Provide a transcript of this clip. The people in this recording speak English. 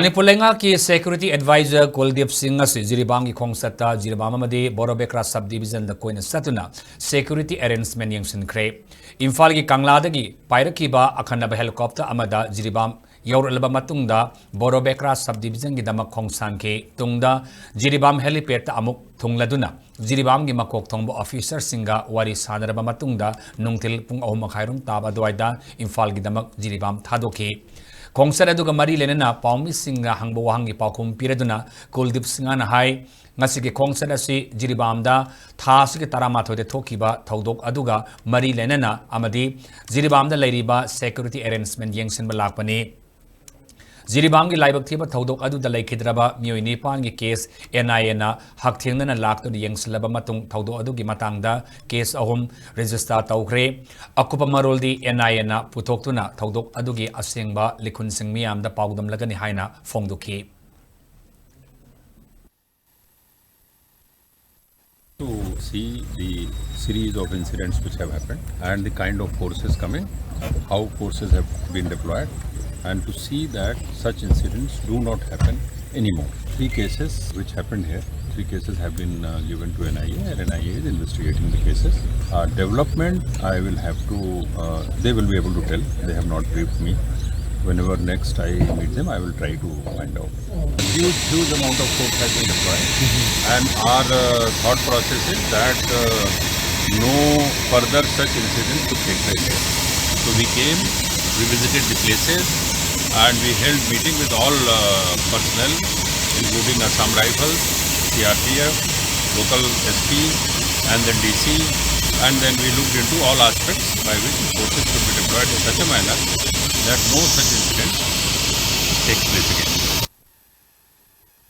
Manipur ki Security Advisor Kuldiep Singh Ngasi Jiribam ki khongchat Jiribam amadi Borobekra Sub-Division da Koina Chattuna Security Arrangement Yengsinkhare Imphal ki Kangladagi Pairakiba akhanaba helicopter amada Jiribam yauralaba matungda Borobekra Sub-Division ki damak khongsan ke tungda Jiribam helipad amuk thungladuna Jiribam ki makok thongbo officer singa wari sadaraba matungda nungtil pung ahum khairum taba duaida Imphal ki damak Jiribam thadoki khongchat aduga mari lenana paumi singa hangbo wahangi paukhum piraduna Kuldiep Singh hai ngasi ki khongchat asi Jiribam da tha asiki taramathoi de thokiba thodok aduga mari lenana amadi Jiribam da leiriba security arrangement yengsinba lakpani Jiribam ki laibak thiba thodok adu da laikhidraba mioi nipan ki case NIA na hakthengna lakto yengsilaba matung thodok adu ki matangda case ahum register tawkhre akupa marol di NIA na puthoktuna thodok adu ki asengba likhun sing miyam da pawdam lagani haina phongdukhi to see the series of incidents which have happened and the kind of forces coming, how forces have been deployed, and to see that such incidents do not happen anymore. 3 cases which happened here, 3 cases have been given to NIA and NIA is investigating the cases. Development, I will have to, they will be able to tell, they have not briefed me. Whenever next I meet them, I will try to find out. A huge amount of force has been deployed and our thought process is that no further such incidents to take place here. So we came, we visited the places and we held meeting with all personnel including Assam Rifles, CRPF, local SP and then DC, and then we looked into all aspects by which forces could be deployed in such a manner that no such incident takes place again.